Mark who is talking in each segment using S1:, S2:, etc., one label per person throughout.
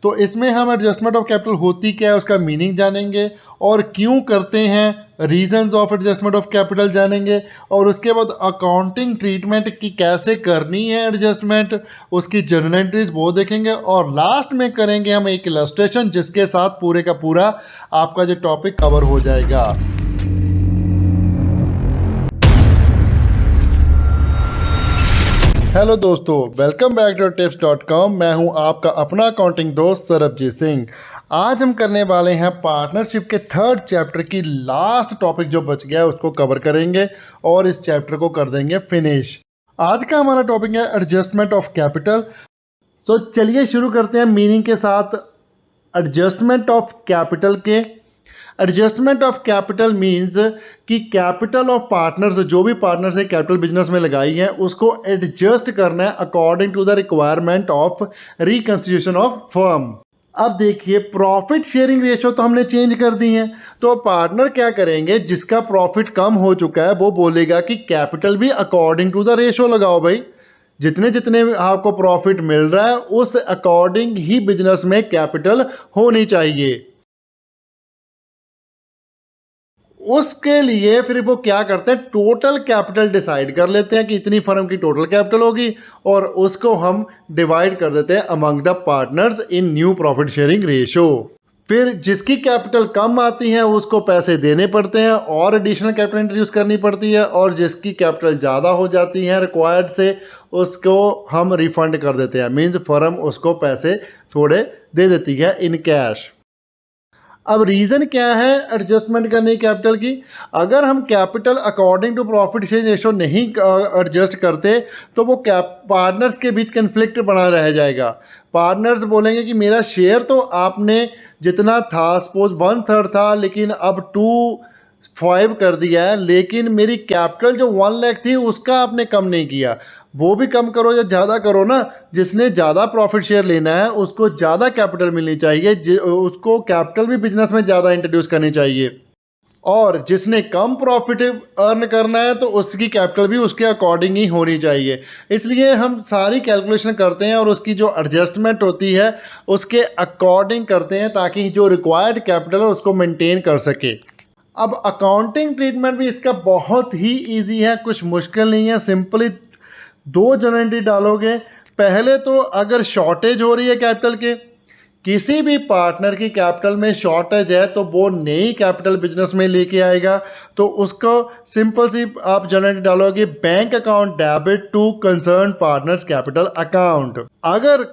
S1: तो इसमें हम एडजस्टमेंट ऑफ कैपिटल होती क्या है उसका मीनिंग जानेंगे और क्यों करते हैं, reasons of adjustment of capital जानेंगे और उसके बाद अकाउंटिंग ट्रीटमेंट की कैसे करनी है एडजस्टमेंट, उसकी जर्नल एंट्रीज वो देखेंगे और लास्ट में करेंगे हम एक इलस्ट्रेशन जिसके साथ पूरे का पूरा आपका जो टॉपिक कवर हो जाएगा। हेलो दोस्तों, वेलकम बैक टू tips.com। मैं हूं आपका अपना अकाउंटिंग दोस्त सरबजीत सिंह। आज हम करने वाले हैं पार्टनरशिप के थर्ड चैप्टर की लास्ट टॉपिक जो बच गया है उसको कवर करेंगे और इस चैप्टर को कर देंगे फिनिश। आज का हमारा टॉपिक है एडजस्टमेंट ऑफ कैपिटल। सो चलिए शुरू करते हैं मीनिंग के साथ एडजस्टमेंट ऑफ कैपिटल के। एडजस्टमेंट ऑफ कैपिटल मींस कि कैपिटल ऑफ पार्टनर्स, जो भी पार्टनर्स है कैपिटल बिजनेस में लगाई है उसको एडजस्ट करना है according to the requirement of reconstitution of firm. अब देखिए, प्रॉफिट शेयरिंग रेशो तो हमने चेंज कर दी है, तो पार्टनर क्या करेंगे, जिसका प्रॉफिट कम हो चुका है वो बोलेगा कि कैपिटल भी अकॉर्डिंग टू द रेशो लगाओ भाई, जितने जितने आपको प्रॉफिट मिल रहा है उस अकॉर्डिंग ही बिजनेस में कैपिटल होनी चाहिए। उसके लिए फिर वो क्या करते हैं, टोटल कैपिटल डिसाइड कर लेते हैं कि इतनी फर्म की टोटल कैपिटल होगी और उसको हम डिवाइड कर देते हैं among the partners in new profit sharing ratio. फिर जिसकी कैपिटल कम आती है उसको पैसे देने पड़ते हैं और एडिशनल कैपिटल इंट्रोड्यूस करनी पड़ती है, और जिसकी कैपिटल ज़्यादा हो जाती है रिक्वायर्ड से उसको हम रिफंड कर देते हैं, मीन्स फर्म उसको पैसे थोड़े दे देती है इन कैश। अब रीज़न क्या है एडजस्टमेंट करने कैपिटल की, अगर हम capital according to profit sharing ratio नहीं एडजस्ट करते तो वो पार्टनर्स के बीच कन्फ्लिक्ट बना रह जाएगा। पार्टनर्स बोलेंगे कि मेरा शेयर तो आपने जितना था, सपोज 1/3 था लेकिन अब 2/5 कर दिया है, लेकिन मेरी कैपिटल जो 1 लाख थी उसका आपने कम नहीं किया। वो भी कम करो या ज़्यादा करो ना, जिसने ज़्यादा प्रॉफिट शेयर लेना है उसको ज़्यादा कैपिटल मिलनी चाहिए, उसको कैपिटल भी बिजनेस में ज़्यादा इंट्रोड्यूस करनी चाहिए, और जिसने कम प्रॉफिट अर्न करना है तो उसकी कैपिटल भी उसके अकॉर्डिंग ही होनी चाहिए। इसलिए हम सारी कैलकुलेशन करते हैं और उसकी जो एडजस्टमेंट होती है उसके अकॉर्डिंग करते हैं ताकि जो रिक्वायर्ड कैपिटल है उसको मेंटेन कर सके। अब अकाउंटिंग ट्रीटमेंट भी इसका बहुत ही ईजी है, कुछ मुश्किल नहीं है। सिंपली 2 जर्नल एंट्री डालोगे। पहले तो अगर शॉर्टेज हो रही है कैपिटल के, किसी भी पार्टनर की कैपिटल में शॉर्टेज है तो वो नई कैपिटल बिजनेस में लेके आएगा, तो उसको सिंपल सी आप जर्नल एंट्री डालोगे, bank account debit to concern partners capital account. अगर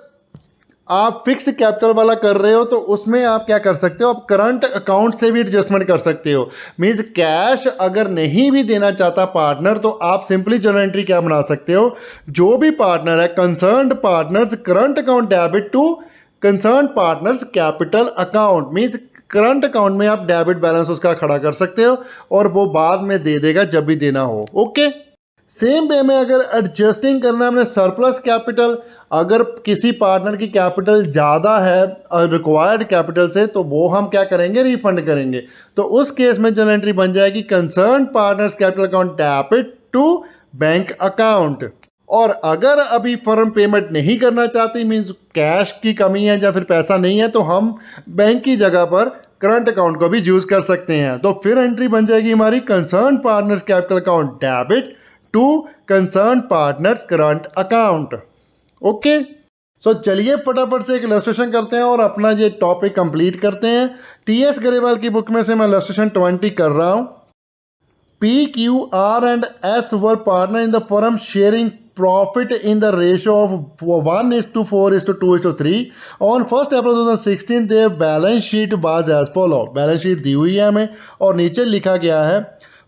S1: आप फिक्स्ड कैपिटल वाला कर रहे हो तो उसमें आप क्या कर सकते हो, आप करंट अकाउंट से भी एडजस्टमेंट कर सकते हो। मींस कैश अगर नहीं भी देना चाहता पार्टनर तो आप सिंपली जर्नल एंट्री क्या बना सकते हो, जो भी पार्टनर है concerned partners current account debit to concern partners capital account. Means current account में आप डेबिट बैलेंस उसका खड़ा कर सकते हो और वो बाद में दे देगा जब भी देना हो। ओके, सेम वे में अगर एडजस्टिंग करना है हमने सरप्लस कैपिटल, अगर किसी पार्टनर की कैपिटल ज़्यादा है रिक्वायर्ड कैपिटल से तो वो हम क्या करेंगे, रिफंड करेंगे। तो उस केस में जर्नल एंट्री बन जाएगी concern partners capital account debit to bank account. और अगर अभी फर्म पेमेंट नहीं करना चाहती, मीन्स कैश की कमी है या फिर पैसा नहीं है, तो हम बैंक की जगह पर करंट अकाउंट को भी यूज कर सकते हैं। तो फिर एंट्री बन जाएगी हमारी concern partners capital account debit to concern partners current account. Okay, so चलिए फटाफट से एक इलस्ट्रेशन करते हैं और अपना ये टॉपिक कंप्लीट करते हैं। टीएस गरेवाल की बुक में से मैं इलस्ट्रेशन 20 कर रहा हूं। P, Q, R and S were partner in the firm sharing profit in the ratio of 1:4:2:3. On 1st April 2016 their balance sheet was as follow। Balance sheet दी हुई है हमें और नीचे लिखा गया है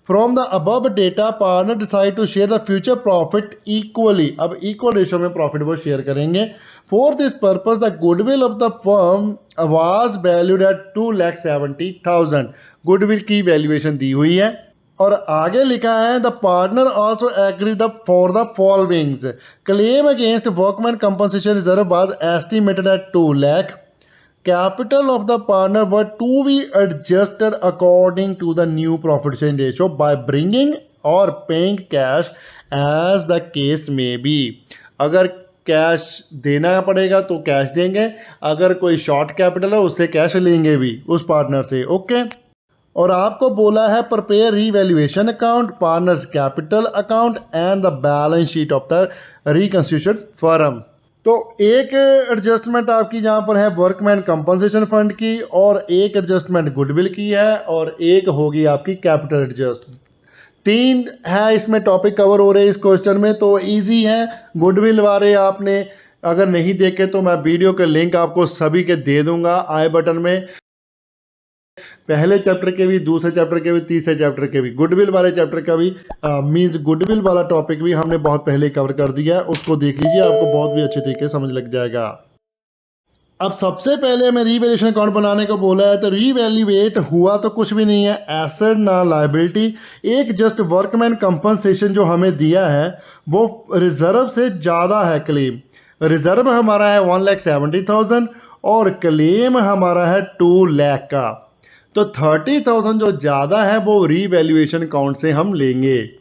S1: from the above data partner decide to share the future profit equally। अब इक्वल रेशियो में प्रॉफिट वो शेयर करेंगे। For this purpose the goodwill of the firm was valued at 2,70,000। Goodwill की वैल्यूएशन दी हुई है और आगे लिखा है the partner also agree for the followings. Claim against workman compensation reserve was estimated at 2 lakh. Capital of the partner were to be adjusted according to the new profit sharing ratio by bringing or paying cash as the case may be। अगर cash देना पड़ेगा तो cash देंगे, अगर कोई short capital है उससे cash लेंगे भी उस पार्टनर से। ओके। और आपको बोला है prepare revaluation account, partners capital account and the balance sheet of the reconstituted firm. तो एक एडजस्टमेंट आपकी जहां पर है वर्कमैन कंपनसेशन फंड की, और एक एडजस्टमेंट गुडविल की है, और एक होगी आपकी कैपिटल एडजस्ट। 3 है इसमें टॉपिक कवर हो रहे हैं इस क्वेश्चन में, तो इजी है। गुडविल वाले आपने अगर नहीं देखे तो मैं वीडियो के लिंक आपको सभी के दे दूंगा आई बटन में, पहले चैप्टर के भी, दूसरे चैप्टर के भी, तीसरे चैप्टर के भी। गुडविल वाले चैप्टर का भी मींस गुडविल वाला टॉपिक भी हमने बहुत पहले कवर कर दिया है, उसको देख लीजिए, आपको बहुत भी अच्छे तरीके से समझ लग जाएगा। अब सबसे पहले हमें रीवैल्यूएशन अकाउंट बनाने को बोला है, तो रीवैल्यूएट हुआ तो कुछ भी नहीं है, एसेट ना लायबिलिटी, एक जस्ट वर्कमैन कंपनसेशन जो हमें दिया है वो रिजर्व से ज़्यादा है क्लेम। रिजर्व हमारा है 1,70,000 और क्लेम हमारा है 2 लाख का, तो 30,000 जो ज़्यादा है वो रीवैल्यूएशन अकाउंट से हम लेंगे।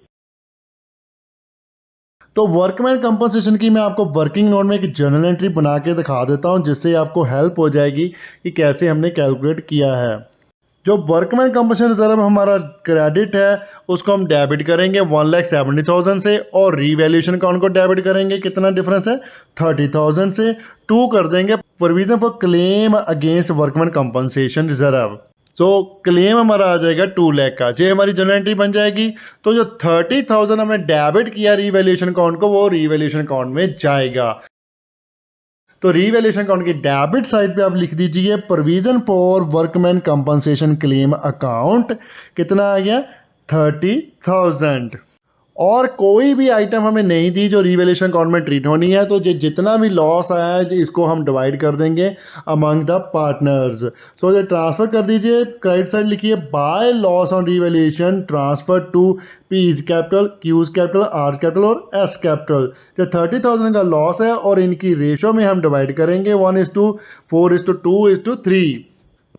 S1: तो वर्कमैन कंपनसेशन की मैं आपको वर्किंग नोट में एक जर्नल एंट्री बना के दिखा देता हूं, जिससे आपको हेल्प हो जाएगी कि कैसे हमने कैलकुलेट किया है। जो वर्कमैन कंपनसेशन रिजर्व हमारा क्रेडिट है उसको हम डेबिट करेंगे 1,70,000 से, और रीवैल्यूएशन अकाउंट को डेबिट करेंगे, कितना डिफरेंस है 30,000 से, 2 कर देंगे provision for claim against workman compensation reserve. So claim हमारा आ जाएगा 2 लाख का, ये हमारी जर्नल एंट्री बन जाएगी। तो जो 30,000 हमने डेबिट किया रीवैल्यूएशन अकाउंट को, वो रीवैल्यूएशन अकाउंट में जाएगा। तो रीवैल्यूएशन अकाउंट की डेबिट साइड पे आप लिख दीजिए provision for workman compensation claim account, कितना आ गया 30,000। और कोई भी आइटम हमें नहीं दी जो रीवैल्यूएशन अकाउंट में ट्रीट होनी है, तो जितना भी लॉस आया है इसको हम डिवाइड कर देंगे अमंग द पार्टनर्स। सो ये ट्रांसफर कर दीजिए, क्रेडिट साइड लिखिए by loss on revaluation transfer to P's capital, Q's capital, R capital और एस कैपिटल। जो 30,000 का लॉस है और इनकी रेशो में हम डिवाइड करेंगे 1:4:2:3।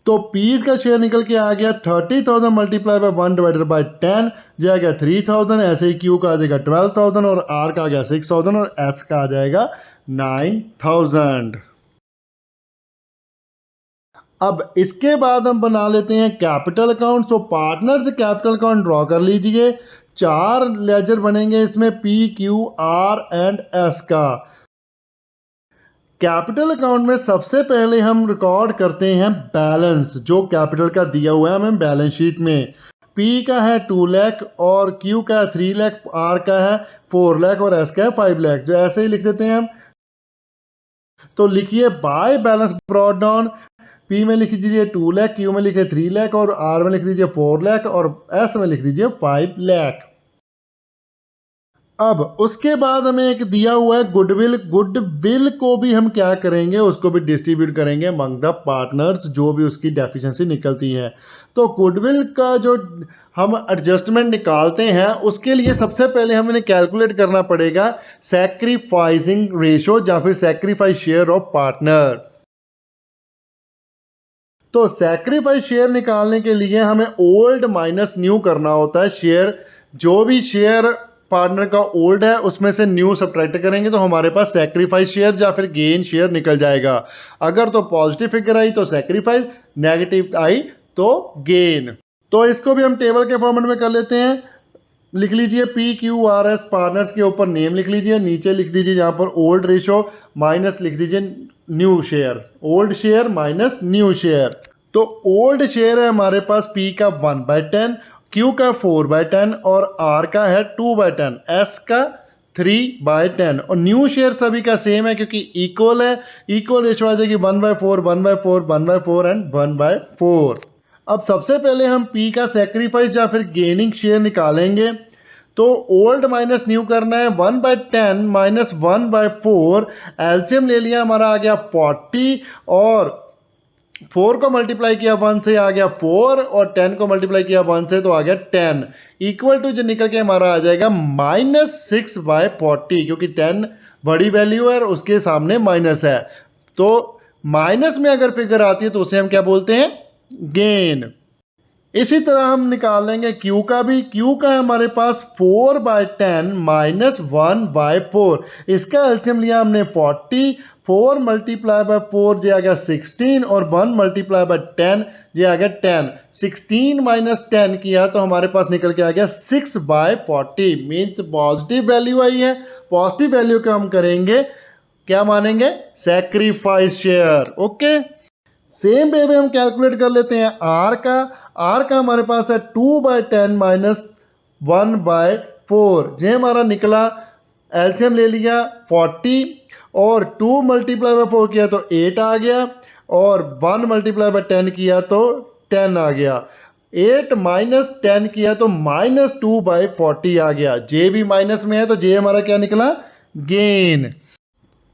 S1: तो पीस का शेयर निकल के आ गया 30,000 मल्टीप्लाई बाय 1 डिवाइडेड बाय 10, जो आ गया 3,000। ऐसे ही क्यू का आ जाएगा 12,000 और आर का आ गया 6,000 और एस का आ जाएगा 9,000। अब इसके बाद हम बना लेते हैं कैपिटल अकाउंट। तो पार्टनर्स कैपिटल अकाउंट ड्रॉ कर लीजिए, 4 लेजर बनेंगे इसमें, P, Q, R and S का। कैपिटल अकाउंट में सबसे पहले हम रिकॉर्ड करते हैं बैलेंस, जो कैपिटल का दिया हुआ है हमें बैलेंस शीट में। P का है 2 लाख और Q का है 3 लाख, R का है 4 लाख और S का है 5 लाख, जो ऐसे ही लिख देते हैं हम। तो लिखिए by balance brought down, P में लिख दीजिए 2 लाख, Q में लिखिए 3 लाख और R में लिख दीजिए 4 लाख और S में लिख दीजिए 5 लाख। अब उसके बाद हमें एक दिया हुआ है गुडविल। गुडविल को भी हम क्या करेंगे, उसको भी डिस्ट्रीब्यूट करेंगे अमंग द पार्टनर्स, जो भी उसकी डेफिशिएंसी निकलती है। तो गुडविल का जो हम एडजस्टमेंट निकालते हैं उसके लिए सबसे पहले हमें कैलकुलेट करना पड़ेगा सैक्रिफाइसिंग रेशो या फिर सैक्रिफाइस शेयर ऑफ पार्टनर। तो सैक्रिफाइस शेयर निकालने के लिए हमें ओल्ड माइनस न्यू करना होता है शेयर। जो भी शेयर पार्टनर का ओल्ड है उसमें से न्यू सब्ट्रैक्ट करेंगे तो हमारे पास सैक्रिफाइस शेयर या फिर गेन शेयर निकल जाएगा। अगर तो पॉजिटिव फिगर आई तो सैक्रिफाइस, नेगेटिव आई तो गेन। तो इसको भी हम टेबल के फॉर्मेट में कर लेते हैं। लिख लीजिए P Q R S, partners के ऊपर नेम लिख लीजिए, नीचे लिख दीजिए यहाँ पर ओल्ड रेशो, माइनस लिख दीजिए new share, old share minus new share. तो ओल्ड शेयर है हमारे पास P का 1/10, Q का 4/10 और R का है 2/10, S का 3/10 और न्यू शेयर सभी का सेम है क्योंकि इक्वल है। इक्वल रेशो आ जाएगी 1/4, 1/4, 1/4 एंड 1/4। अब सबसे पहले हम P का सैक्रिफाइस या फिर गेनिंग शेयर निकालेंगे। तो ओल्ड माइनस न्यू करना है, 1/10 माइनस 1/4, एलसीएम ले लिया, हमारा आ गया 40 और 4 को मल्टीप्लाई किया 1 से आ गया 4 और 10 को मल्टीप्लाई किया 1 से तो आ गया 10, इक्वल टू जो निकल के हमारा आ जाएगा -6/40, क्योंकि 10 बड़ी वैल्यू है और उसके सामने माइनस है। तो माइनस में अगर फिगर आती है तो उसे हम क्या बोलते हैं, गेन। इसी तरह हम निकाल लेंगे Q का भी। Q का है हमारे पास 4/10 माइनस 1/4। इसका एलसीएम लिया हमने 40, 4 मल्टीप्लाई बाय 4 ये आ गया 16 और 1 मल्टीप्लाई बाय 10 ये आ गया 10। 16 माइनस 10 किया तो हमारे पास निकल के आ गया 6/40, मीन्स पॉजिटिव वैल्यू आई है। पॉजिटिव वैल्यू का हम करेंगे क्या मानेंगे, sacrifice share. Okay, same way में हम कैलकुलेट कर लेते हैं आर का। आर का हमारे पास है 2/10 माइनस 1/4। ये हमारा निकला, एलसीएम ले लिया 40 और 2 मल्टीप्लाई बाय 4 किया तो 8 आ गया और 1 मल्टीप्लाई बाय 10 किया तो 10 आ गया। 8 माइनस 10 किया तो माइनस 2/40 आ गया। जे भी माइनस में है तो जे हमारा क्या निकला, गेन।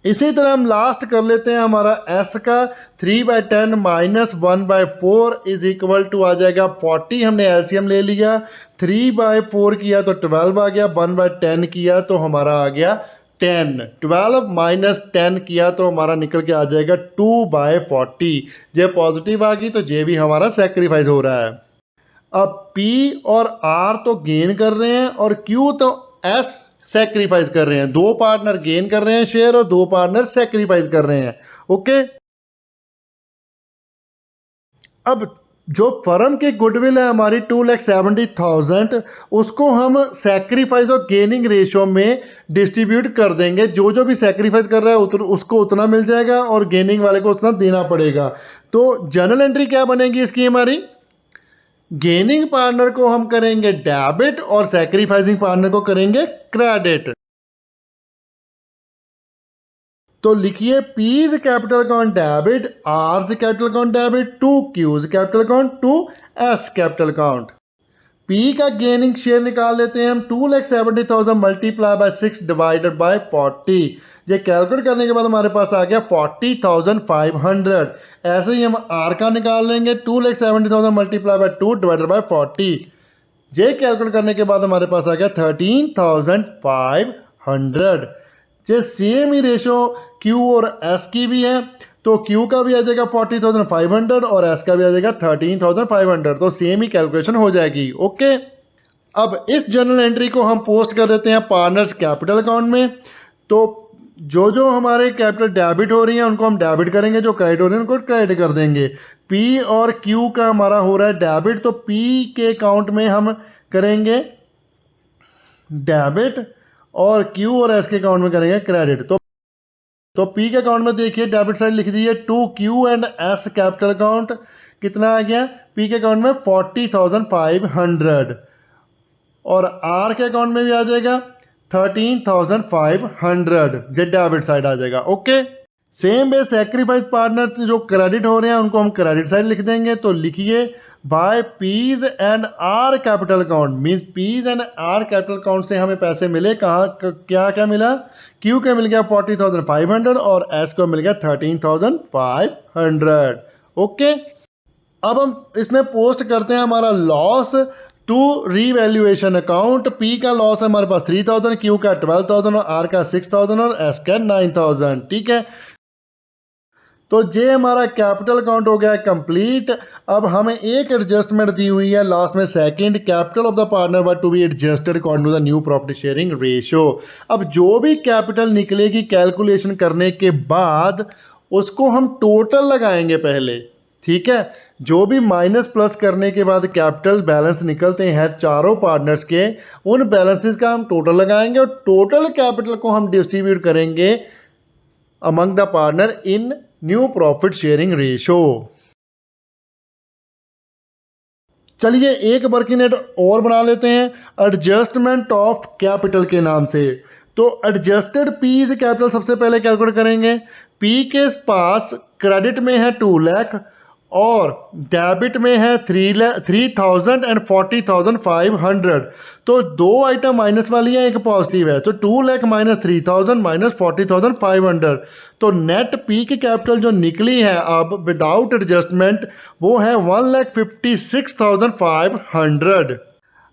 S1: इसी तरह हम लास्ट कर लेते हैं हमारा एस का। 3/10 माइनस 1/4 इज इक्वल टू आ जाएगा 40। हमने एलसीएम ले लिया, 3/4 किया तो 12 आ गया, 1/10 किया तो हमारा आ गया 10। 12 माइनस 10 किया तो हमारा निकल के आ जाएगा 2/40। जे पॉजिटिव आ गई तो जे भी हमारा सेक्रीफाइस हो रहा है। अब P और R तो गेन कर रहे हैं और Q तो S सेक्रीफाइस कर रहे हैं। दो पार्टनर गेन कर रहे हैं शेयर और दो पार्टनर सेक्रीफाइस कर रहे हैं। ओके, अब जो फर्म की गुडविल है हमारी 2,70,000, उसको हम सेक्रीफाइस और गेनिंग रेशियो में डिस्ट्रीब्यूट कर देंगे। जो जो भी सेक्रीफाइस कर रहा है उसको उतना मिल जाएगा और गेनिंग वाले को उतना देना पड़ेगा। तो जर्नल एंट्री क्या बनेगी इसकी हमारी, गेनिंग पार्टनर को हम करेंगे डेबिट और सैक्रिफाइसिंग पार्टनर को करेंगे क्रेडिट। तो लिखिए P's capital account debit, R's capital account debit to Q's capital account to S capital account. P का गेनिंग शेयर निकाल लेते हैं हम, 2,70,000 मल्टीप्लाई बाय 6 डिवाइडेड बाय 40। ये कैलकुलेट करने के बाद हमारे पास आ गया 40,500। ऐसे ही हम आर का निकाल लेंगे, 2,70,000 मल्टीप्लाई बाय 2 डिवाइडेड बाय 40। ये कैलकुलेट करने के बाद हमारे पास आ गया 13,500। ये सेम ही रेशो क्यू और एस की भी है, तो क्यू का भी आ जाएगा 40,500 और एस का भी आ जाएगा 13,500। तो सेम ही कैलकुलेशन हो जाएगी। ओके, अब इस जर्नल एंट्री को हम पोस्ट कर देते हैं पार्टनर्स कैपिटल अकाउंट में। तो जो जो हमारे कैपिटल डेबिट हो रही हैं उनको हम डेबिट करेंगे, जो क्रेडिट हो रही है उनको क्रेडिट कर देंगे। पी और क्यू का हमारा हो रहा है डेबिट, तो पी के अकाउंट में हम करेंगे डेबिट और क्यू और एस के अकाउंट में करेंगे क्रेडिट। तो पी के अकाउंट में देखिए डेबिट साइड लिख दीजिए to Q and S capital account. कितना आ गया पी के अकाउंट में 40,500 और आर के अकाउंट में भी आ जाएगा 13,500। ये डेबिट साइड आ जाएगा। Okay, same way sacrifice partners जो क्रेडिट हो रहे हैं उनको हम क्रेडिट साइड लिख देंगे। तो लिखिए by P's and R capital account, means P's and R capital account से हमें पैसे मिले कहाँ, क्या क्या मिला, क्यू का मिल गया 40,500 और एस को मिल गया 13,500। ओके, अब हम इसमें पोस्ट करते हैं हमारा loss to revaluation account. P का लॉस है हमारे पास 3,000, क्यू का 12,000 और आर का 6,000 और एस का 9,000। ठीक है, तो ये हमारा कैपिटल अकाउंट हो गया कंप्लीट। अब हमें एक एडजस्टमेंट दी हुई है लास्ट में, second capital of the partner were to be adjusted according to the new property sharing ratio. अब जो भी कैपिटल निकलेगी कैलकुलेशन करने के बाद उसको हम टोटल लगाएंगे पहले। ठीक है, जो भी माइनस प्लस करने के बाद कैपिटल बैलेंस निकलते हैं चारों पार्टनर्स के, उन बैलेंसेस का हम टोटल लगाएंगे और टोटल कैपिटल को हम डिस्ट्रीब्यूट करेंगे among the partner in new profit sharing ratio. चलिए एक वर्किंग नोट और बना लेते हैं एडजस्टमेंट ऑफ कैपिटल के नाम से। तो एडजस्टेड पीज कैपिटल सबसे पहले कैलकुलेट करेंगे। पी के पास क्रेडिट में है 2 लाख और डेबिट में है 3,000 एंड 40,500। तो दो आइटम माइनस वाली है, एक पॉजिटिव है। तो 2 लाख माइनस 3,000 माइनस 40,500। तो नेट पी की कैपिटल जो निकली है अब विदाउट एडजस्टमेंट वो है 1,56,500।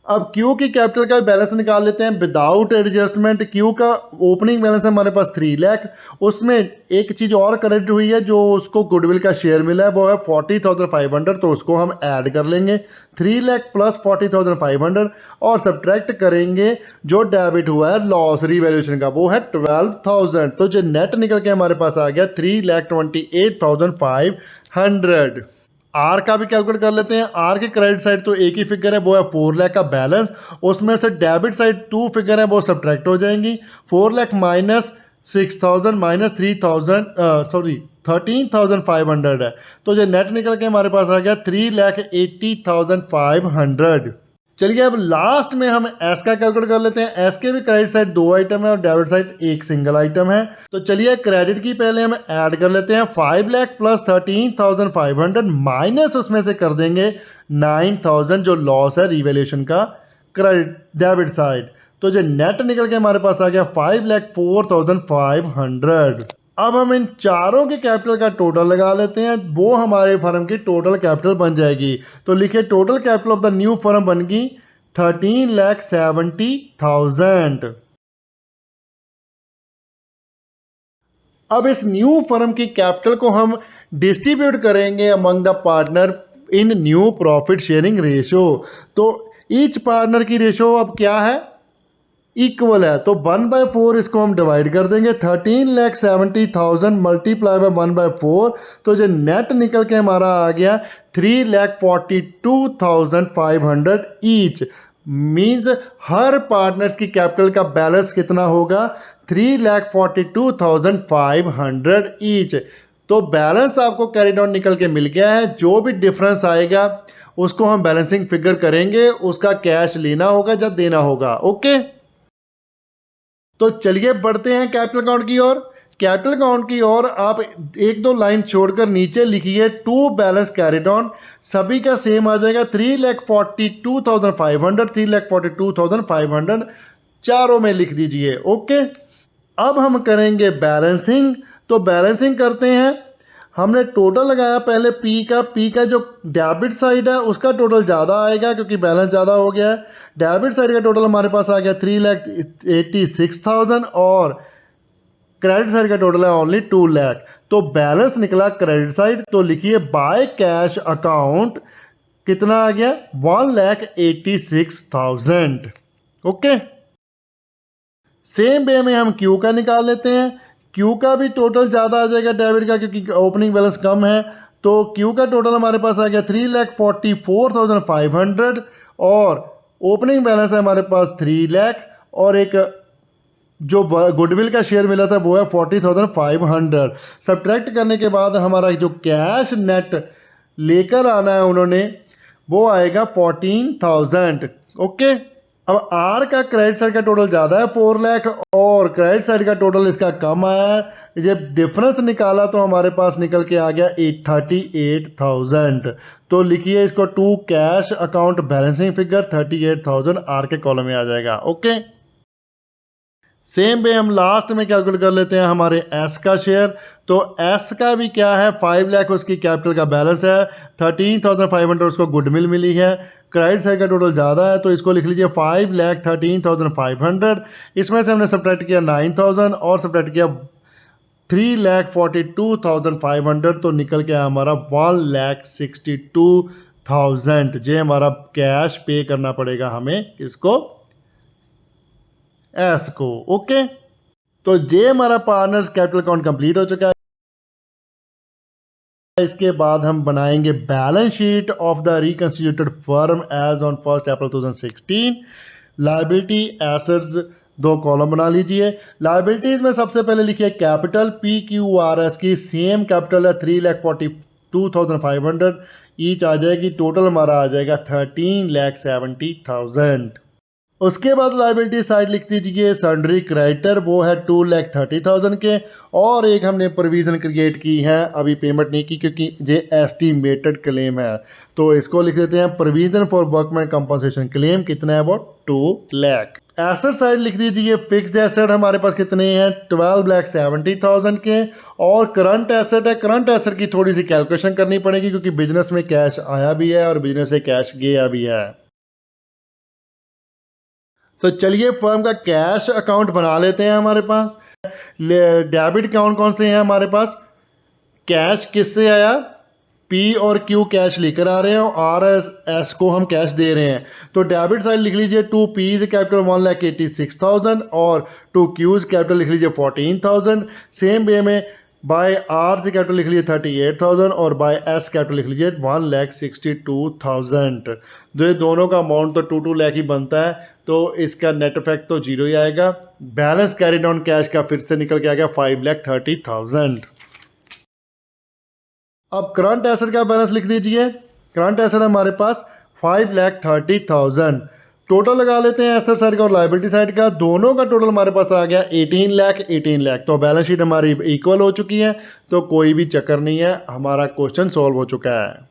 S1: अब क्यू की कैपिटल का बैलेंस निकाल लेते हैं विदाउट एडजस्टमेंट। क्यू का ओपनिंग बैलेंस है हमारे पास 3 लाख, उसमें एक चीज़ और करेक्ट हुई है, जो उसको गुडविल का शेयर मिला है वो है 40,500, तो उसको हम ऐड कर लेंगे 3 लाख प्लस 40,500 और सब्ट्रैक्ट करेंगे जो डेबिट हुआ है लॉस रिवैल्यूएशन का, वो है 12,000। तो जो नेट निकल के हमारे पास आ गया 3,28,500। आर का भी कैलकुलेट कर लेते हैं। आर की क्रेडिट साइड तो एक ही फिगर है, वो है 4 लाख का बैलेंस, उसमें से डेबिट साइड 2 फिगर है वो सब्ट्रैक्ट हो जाएंगी। 4 लाख माइनस 6,000 माइनस 13,500 है, तो जो नेट निकल के हमारे पास आ गया 3,80,500। चलिए अब लास्ट में हम एस का कैलकुलेट कर लेते हैं। एस के भी क्रेडिट साइड 2 आइटम है और डेबिट साइड एक सिंगल आइटम है। तो चलिए क्रेडिट की पहले हम ऐड कर लेते हैं 5 लाख प्लस 13,500 माइनस उसमें से कर देंगे 9,000 जो लॉस है रिवैल्यूएशन का क्रेडिट डेबिट साइड। तो जो नेट निकल के हमारे पास आ गया 5,04,500। अब हम इन चारों के कैपिटल का टोटल लगा लेते हैं, वो हमारे फर्म की टोटल कैपिटल बन जाएगी। तो लिखिए total capital of the new firm बन गई 13,70,000। अब इस न्यू फर्म की कैपिटल को हम डिस्ट्रीब्यूट करेंगे among the partner in new profit sharing ratio. तो ईच पार्टनर की रेशो अब क्या है, इक्वल है। तो 1/4 इसको हम डिवाइड कर देंगे 13,70,000 मल्टीप्लाई बाय 1/4, तो जो नेट निकल के हमारा आ गया 3,42,500 ईच। मींस हर पार्टनर्स की कैपिटल का बैलेंस कितना होगा 3,42,500 ईच। तो बैलेंस आपको कैरी डाउन निकल के मिल गया है। जो भी डिफरेंस आएगा उसको हम बैलेंसिंग फिगर करेंगे, उसका कैश लेना होगा या देना होगा। ओके, तो चलिए बढ़ते हैं कैपिटल अकाउंट की ओर। कैपिटल अकाउंट की ओर आप एक दो लाइन छोड़कर नीचे लिखिए टू बैलेंस कैरिड ऑन। सभी का सेम आ जाएगा 3,42,500 3,42,500 चारों में लिख दीजिए। ओके, अब हम करेंगे बैलेंसिंग। तो बैलेंसिंग करते हैं। हमने टोटल लगाया पहले पी का जो डेबिट साइड है उसका टोटल ज़्यादा आएगा क्योंकि बैलेंस ज़्यादा हो गया है। डेबिट साइड का टोटल हमारे पास आ गया 3,86,000 और क्रेडिट साइड का टोटल है ओनली 2 लाख। तो बैलेंस निकला क्रेडिट साइड। तो लिखिए बाय कैश अकाउंट कितना आ गया 1,86,000। ओके, सेम वे में हम क्यू का निकाल लेते हैं। क्यू का भी टोटल ज़्यादा आ जाएगा डेबिट का क्योंकि ओपनिंग बैलेंस कम है। तो क्यू का टोटल हमारे पास आ गया 3,44,500 और ओपनिंग बैलेंस है हमारे पास 3 लाख और एक जो गुडविल का शेयर मिला था वो है 40,500। सब्ट्रैक्ट करने के बाद हमारा जो कैश नेट लेकर आना है उन्होंने वो आएगा 14,000। ओके, अब आर का क्रेडिट साइड का टोटल ज़्यादा है 4 लाख और क्रेडिट साइड का टोटल इसका कम आया है। जब डिफरेंस निकाला तो हमारे पास निकल के आ गया 38,000। तो लिखिए इसको to cash account balancing figure 38,000 R के कॉलम में आ जाएगा। ओके, सेम वे हम लास्ट में कैलकुलेट कर लेते हैं हमारे एस का शेयर। तो एस का भी क्या है 5 लाख उसकी कैपिटल का बैलेंस है, 13,500 उसको गुडविल मिली है। क्रेडिट साइड का टोटल ज़्यादा है तो इसको लिख लीजिए 5,13,500। इसमें से हमने सब्ट्रैक्ट किया 9,000 और सब्ट्रैक्ट किया 3,42,500, तो निकल के हमारा 1,62,000। ये हमारा कैश पे करना पड़ेगा हमें इसको एस को। ओके, तो ये हमारा पार्टनर्स कैपिटल अकाउंट कंप्लीट हो चुका है। इसके बाद हम बनाएंगे balance sheet of the reconstituted firm as on 1 April 2016। Liability assets 2 column बना लीजिए। लायबिलिटीज में सबसे पहले लिखिए कैपिटल PQRS की सेम कैपिटल है 3,42,500 ईच आ जाएगी। टोटल हमारा आ जाएगा 13,70,000। उसके बाद लाइबिलिटी साइड लिख दीजिए सन्ड्री क्रेडिटर, वो है 2,30,000 के और एक हमने प्रोविजन क्रिएट की है, अभी पेमेंट नहीं की क्योंकि ये एस्टिमेटेड क्लेम है। तो इसको लिख देते हैं provision for workman compensation claim, कितना है वो 2 लाख। एसेट साइड लिख दीजिए फिक्स्ड एसेट हमारे पास कितने हैं 12,70,000 के और करंट एसेट है। करंट एसेट की थोड़ी सी कैलकुलेशन करनी पड़ेगी क्योंकि बिजनेस में कैश आया भी है और बिजनेस से कैश गया भी है। तो चलिए फर्म का कैश अकाउंट बना लेते हैं हमारे पास। डेबिट कौन कौन से हैं हमारे पास? कैश किससे आया? पी और क्यू कैश लेकर आ रहे हैं और आर एस को हम कैश दे रहे हैं। तो डेबिट साइड लिख लीजिए टू पीज कैपिटल 1,86,000 और टू क्यूज कैपिटल लिख लीजिए 14,000। सेम वे में बाय आर से कैपिटल लिख लीजिए 38,000 और बाय एस कैपिटल लिख लीजिए 1,62,000। जो ये दोनों का अमाउंट तो 2 लाख ही बनता है, तो इसका नेट इफेक्ट तो जीरो ही आएगा। बैलेंस कैरिड ऑन कैश का फिर से निकल के आ गया 5,30,000। अब करंट एसेट का बैलेंस लिख दीजिए। करंट एसेट हमारे पास 5,30,000। टोटल लगा लेते हैं एसेट साइड का और लायबिलिटी साइड का। दोनों का टोटल हमारे पास आ गया 18 लाख। तो बैलेंस शीट हमारी इक्वल हो चुकी है, तो कोई भी चक्कर नहीं है, हमारा क्वेश्चन सॉल्व हो चुका है।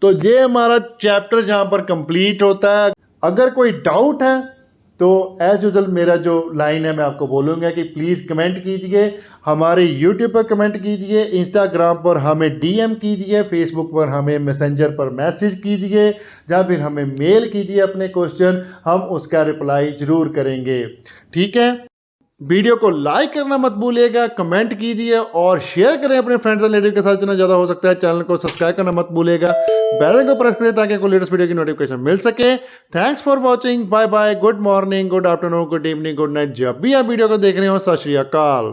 S1: तो ये हमारा चैप्टर जहां पर कंप्लीट होता है। अगर कोई डाउट है तो एज यूजल मेरा जो लाइन है मैं आपको बोलूँगा कि प्लीज़ कमेंट कीजिए, हमारे यूट्यूब पर कमेंट कीजिए, इंस्टाग्राम पर हमें डीएम कीजिए, फेसबुक पर हमें मैसेंजर पर मैसेज कीजिए, या फिर हमें मेल कीजिए अपने क्वेश्चन, हम उसका रिप्लाई ज़रूर करेंगे। ठीक है, वीडियो को लाइक करना मत भूलिएगा, कमेंट कीजिए और शेयर करें अपने फ्रेंड्स एंड रिलेटिव के साथ जितना ज़्यादा हो सकता है। चैनल को सब्सक्राइब करना मत भूलिएगा, बेल आइकन को प्रेस करें ताकि कोई लेटेस्ट वीडियो की नोटिफिकेशन मिल सके। Thanks for watching, bye bye, good morning, good afternoon, good evening, good night. जब भी आप वीडियो को देख रहे हो, सत श्री अकाल।